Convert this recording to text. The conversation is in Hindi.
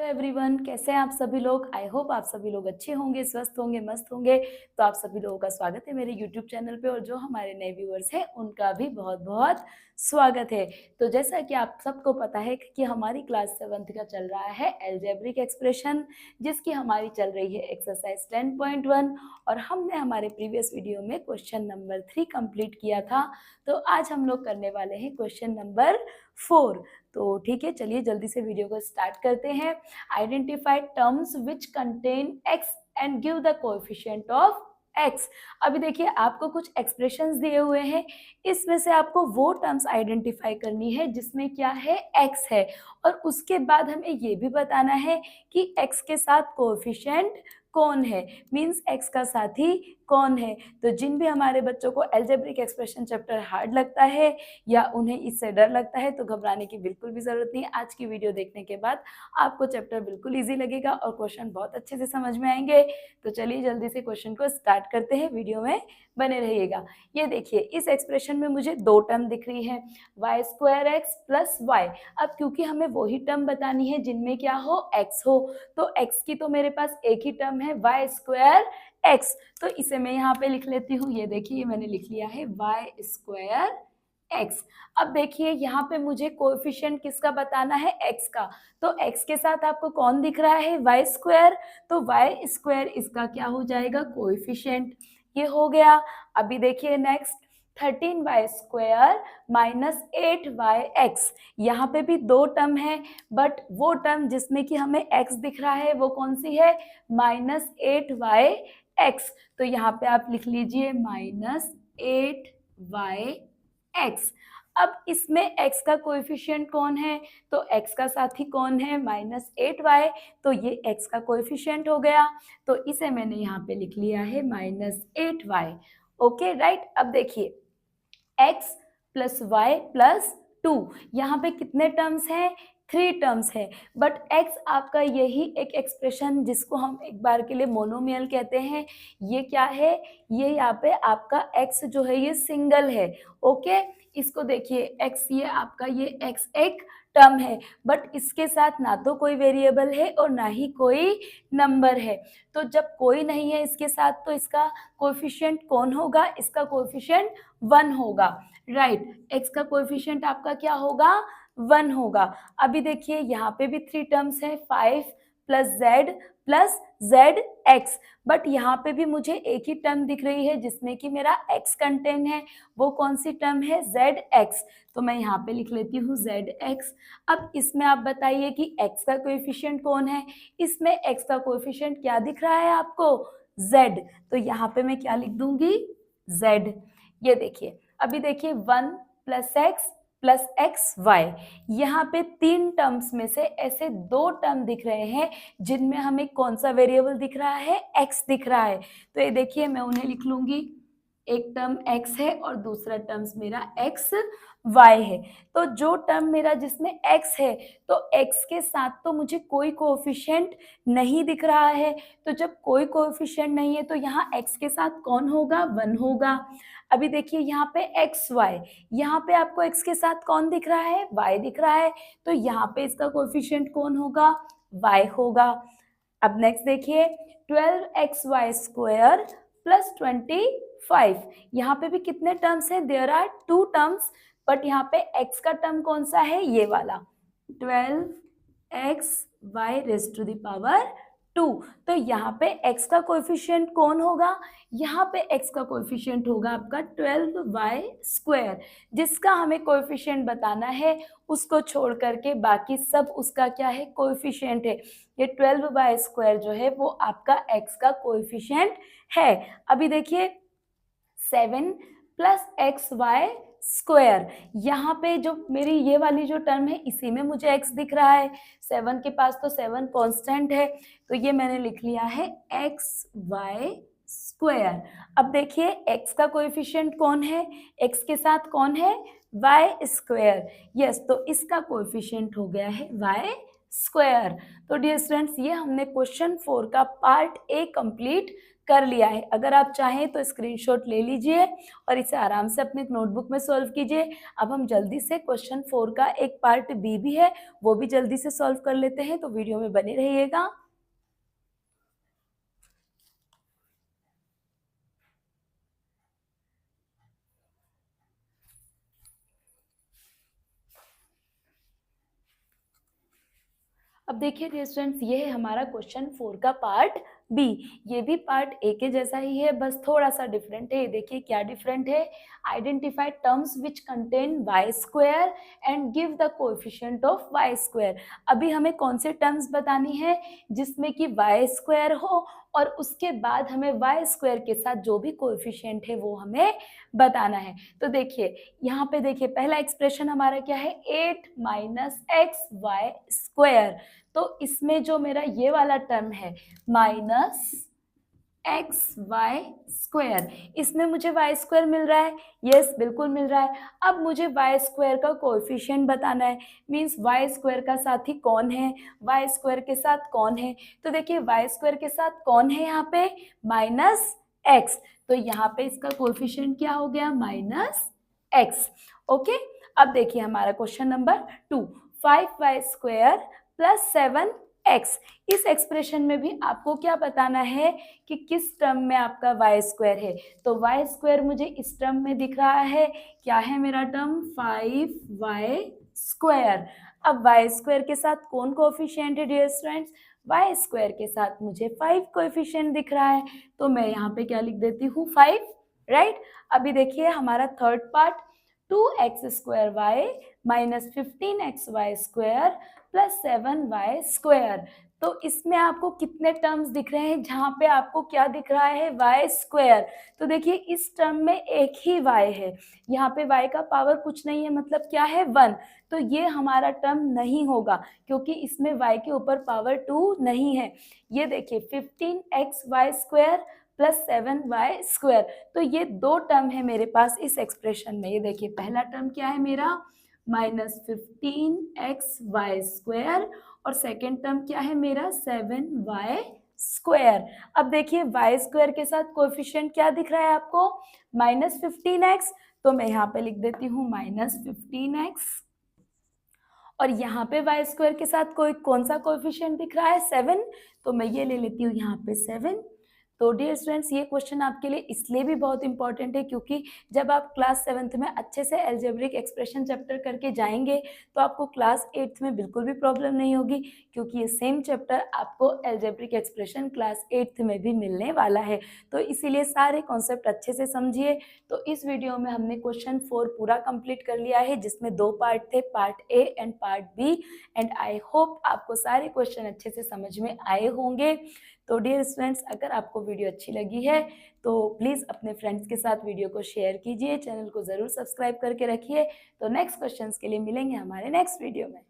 एवरीवन, कैसे हैं आप सभी लोग। आई होप आप सभी लोग अच्छे होंगे, स्वस्थ होंगे, मस्त होंगे। तो आप सभी लोगों का स्वागत है मेरे यूट्यूब चैनल पे, और जो हमारे नए व्यूअर्स हैं उनका भी बहुत बहुत स्वागत है। तो जैसा कि आप सबको पता है कि हमारी क्लास 7th का चल रहा है अलजेब्रिक एक्सप्रेशन, जिसकी हमारी चल रही है एक्सरसाइज 10.1, और हमने हमारे प्रीवियस वीडियो में क्वेश्चन नंबर 3 कंप्लीट किया था। तो आज हम लोग करने वाले हैं क्वेश्चन नंबर 4। तो ठीक है, चलिए जल्दी से वीडियो को स्टार्ट करते हैं। Identify terms which contain x and give the coefficient of x. अभी देखिए, आपको कुछ एक्सप्रेशंस दिए हुए हैं, इसमें से आपको वो टर्म्स आइडेंटिफाई करनी है जिसमें क्या है, एक्स है, और उसके बाद हमें ये भी बताना है कि एक्स के साथ कोएफिशिएंट कौन है, मीन्स एक्स का साथी कौन है। तो जिन भी हमारे बच्चों को अलजेब्रिक एक्सप्रेशन चैप्टर हार्ड लगता है या उन्हें इससे डर लगता है, तो घबराने की बिल्कुल भी ज़रूरत नहीं। आज की वीडियो देखने के बाद आपको चैप्टर बिल्कुल इजी लगेगा और क्वेश्चन बहुत अच्छे से समझ में आएंगे। तो चलिए जल्दी से क्वेश्चन को स्टार्ट करते हैं, वीडियो में बने रहिएगा। ये देखिए, इस एक्सप्रेशन में मुझे दो टर्म दिख रही है, y² x प्लस वाई। अब क्योंकि हमें वही टर्म बतानी है जिनमें क्या हो, x हो, तो x की तो मेरे पास एक ही टर्म है y² x, तो इसे मैं यहाँ पे लिख लेती हूँ। ये देखिए, मैंने लिख लिया है y² x। अब देखिए, यहाँ पे मुझे कोएफिशिएंट किसका बताना है, x का। तो x के साथ आपको कौन दिख रहा है, y², तो y² इसका क्या हो जाएगा, कोएफिशिएंट। ये हो गया। अभी देखिए नेक्स्ट, 13y² माइनस 8yx। यहाँ पे भी दो टर्म है, बट वो टर्म जिसमें कि हमें x दिख रहा है वो कौन सी है, माइनस 8yx। तो यहाँ पे आप लिख लीजिए माइनस 8yx। अब इसमें x का कोएफिशिएंट कौन है, तो x का साथी कौन है, माइनस 8y, तो ये x का कोएफिशिएंट हो गया। तो इसे मैंने यहाँ पे लिख लिया है माइनस 8y। Okay right. अब देखिए, x प्लस वाई प्लस 2, यहाँ पे कितने टर्म्स हैं, 3 टर्म्स है, बट x आपका यही एक एक्सप्रेशन जिसको हम एक बार के लिए मोनोमियल कहते हैं, ये क्या है, ये यहाँ पे आपका x जो है ये सिंगल है। ओके, इसको देखिए, x ये आपका ये x एक टर्म है, बट इसके साथ ना तो कोई वेरिएबल है और ना ही कोई नंबर है। तो जब कोई नहीं है इसके साथ, तो इसका कोएफिशिएंट कौन होगा, इसका कोएफिशिएंट 1 होगा। राइट, x का कोएफिशिएंट आपका क्या होगा, 1 होगा। अभी देखिए, यहाँ पे भी 3 टर्म्स है, 5 प्लस जेड एक्स, बट यहाँ पे भी मुझे एक ही टर्म दिख रही है जिसमें कि मेरा x कंटेन है। वो कौन सी टर्म है, जेड एक्स। तो मैं यहाँ पे लिख लेती हूँ जेड एक्स। अब इसमें आप बताइए कि x का कोएफिशिएंट कौन है, इसमें x का कोएफिशिएंट क्या दिख रहा है आपको, z। तो यहाँ पे मैं क्या लिख दूंगी, z। ये देखिए, अभी देखिए 1 plus x plus x y, यहाँ पे 3 टर्म्स में से ऐसे 2 टर्म दिख रहे हैं जिनमें हमें कौन सा वेरिएबल दिख रहा है, x दिख रहा है। तो ये देखिए, मैं उन्हें लिख लूंगी, एक टर्म x है और दूसरा टर्म्स मेरा x y है। तो जो टर्म मेरा जिसमें x है, तो x के साथ तो मुझे कोई कोएफिशिएंट नहीं दिख रहा है। तो जब कोई कोएफिशिएंट नहीं है, तो यहाँ x के साथ कौन होगा, 1 होगा। अभी देखिए, यहाँ पे एक्स वाई, यहाँ पे आपको x के साथ कौन दिख रहा है, y दिख रहा है, तो यहाँ पे इसका कोएफिशिएंट कौन होगा, y होगा। अब नेक्स्ट देखिए, 12xy² प्लस 25, यहाँ पे भी कितने टर्म्स हैं, देयर आर 2 टर्म्स, बट यहाँ पे x का टर्म कौन सा है, ये वाला 12xy⁻²। तो यहाँ पे x का कोएफिशिएंट कौन होगा, यहाँ पे x का कोएफिशिएंट होगा आपका 12y², जिसका हमें कोएफिशिएंट बताना है। उसको छोड़ करके बाकी सब उसका क्या है, कोएफिशिएंट है। ये 12y² जो है वो आपका x का कोएफिशिएंट है। अभी देखिए, 7 प्लस xy², यहाँ पे जो मेरी ये वाली जो टर्म है, इसी में मुझे x दिख रहा है। 7 के पास तो 7 कांस्टेंट है, तो ये मैंने लिख लिया है xy²। अब देखिए, x का कोएफिशिएंट कौन है, x के साथ कौन है, y²। यस, तो इसका कोएफिशिएंट हो गया है y²। तो डियर स्टूडेंट्स, ये हमने क्वेश्चन 4 का पार्ट ए कंप्लीट कर लिया है। अगर आप चाहें तो स्क्रीनशॉट ले लीजिए और इसे आराम से अपने नोटबुक में सॉल्व कीजिए। अब हम जल्दी से क्वेश्चन 4 का एक पार्ट बी भी है, वो भी जल्दी से सॉल्व कर लेते हैं, तो वीडियो में बने रहिएगा। अब देखिए डियर स्टूडेंट्स, ये है हमारा क्वेश्चन 4 का पार्ट बी। ये भी पार्ट ए के जैसा ही है, बस थोड़ा सा डिफरेंट है। ये देखिए क्या डिफरेंट है। Identify terms which contain y square and give the coefficient of y square. अभी हमें कौन से टर्म्स बतानी है जिसमें कि वाई स्क्वायर हो और उसके बाद हमें वाई स्क्वायर के साथ जो भी कोएफिशिएंट है वो हमें बताना है। तो देखिए यहाँ पे देखिए पहला एक्सप्रेशन हमारा क्या है, 8 माइनस एक्स वाई स्क्वायर। तो इसमें जो मेरा ये वाला टर्म है माइनस एक्स वाई स्क्वायर, इसमें मुझे वाई स्क्वायर मिल रहा है, यस बिल्कुल मिल रहा है। अब मुझे वाई स्क्वायर का कोएफिशिएंट बताना है, मीन्स वाई स्क्वायर का साथी कौन है, वाई स्क्वायर के साथ कौन है। तो देखिए वाई स्क्वायर के साथ कौन है यहाँ पे, माइनस एक्स, तो यहाँ पे इसका कोएफिशिएंट क्या हो गया, माइनस एक्स। ओके, अब देखिए हमारा question number 2, 5y square plus 7x। इस एक्सप्रेशन में भी आपको क्या बताना है कि किस टर्म में आपका y स्क्वायर है। तो y स्क्वायर मुझे इस टर्म में दिख रहा है, क्या है मेरा टर्म, 5y स्क्वायर। अब y स्क्वायर के साथ कौन कोएफिशिएंट है डियर स्टूडेंट्स, y स्क्वायर के साथ मुझे 5 कोएफिशिएंट दिख रहा है, तो मैं यहाँ पे क्या लिख देती हूँ, 5, राइट। अभी देखिए हमारा third part, 2x square y minus 15x y square plus 7y square. तो इसमें आपको कितने टर्म्स दिख रहे हैं जहाँ पे आपको क्या दिख रहा है, y स्क्वायर। तो देखिए इस टर्म में एक ही y है, यहाँ पे y का पावर कुछ नहीं है, मतलब क्या है, 1। तो ये हमारा टर्म नहीं होगा क्योंकि इसमें y के ऊपर पावर 2 नहीं है। ये देखिए 15x y square plus 7y square, तो ये दो टर्म है मेरे पास इस एक्सप्रेशन में। ये देखिए पहला टर्म क्या है मेरा, माइनस 15x स्क्वायर, और सेकेंड टर्म क्या है मेरा, 7y स्क्वायर। अब देखिए y स्क्वायर के साथ कोएफिशिएंट क्या दिख रहा है आपको, माइनस 15x, तो मैं यहाँ पे लिख देती हूँ माइनस 15x। और यहाँ पे y स्क्वायर के साथ कौन सा कोएफिशिएंट दिख रहा है, 7, तो मैं ये ले लेती हूँ यहाँ पे 7। तो डियर स्टूडेंट्स, ये क्वेश्चन आपके लिए इसलिए भी बहुत इंपॉर्टेंट है क्योंकि जब आप क्लास 7th में अच्छे से एल्जेब्रिक एक्सप्रेशन चैप्टर करके जाएंगे तो आपको क्लास 8th में बिल्कुल भी प्रॉब्लम नहीं होगी, क्योंकि ये सेम चैप्टर आपको एल्जेब्रिक एक्सप्रेशन क्लास 8th में भी मिलने वाला है। तो इसीलिए सारे कॉन्सेप्ट अच्छे से समझिए। तो इस वीडियो में हमने क्वेश्चन 4 पूरा कंप्लीट कर लिया है, जिसमें 2 पार्ट थे, part A and part B, and I hope आपको सारे क्वेश्चन अच्छे से समझ में आए होंगे। तो डियर स्टूडेंट्स, अगर आपको वीडियो अच्छी लगी है तो प्लीज़ अपने फ्रेंड्स के साथ वीडियो को शेयर कीजिए, चैनल को ज़रूर सब्सक्राइब करके रखिए। तो नेक्स्ट क्वेश्चंस के लिए मिलेंगे हमारे नेक्स्ट वीडियो में।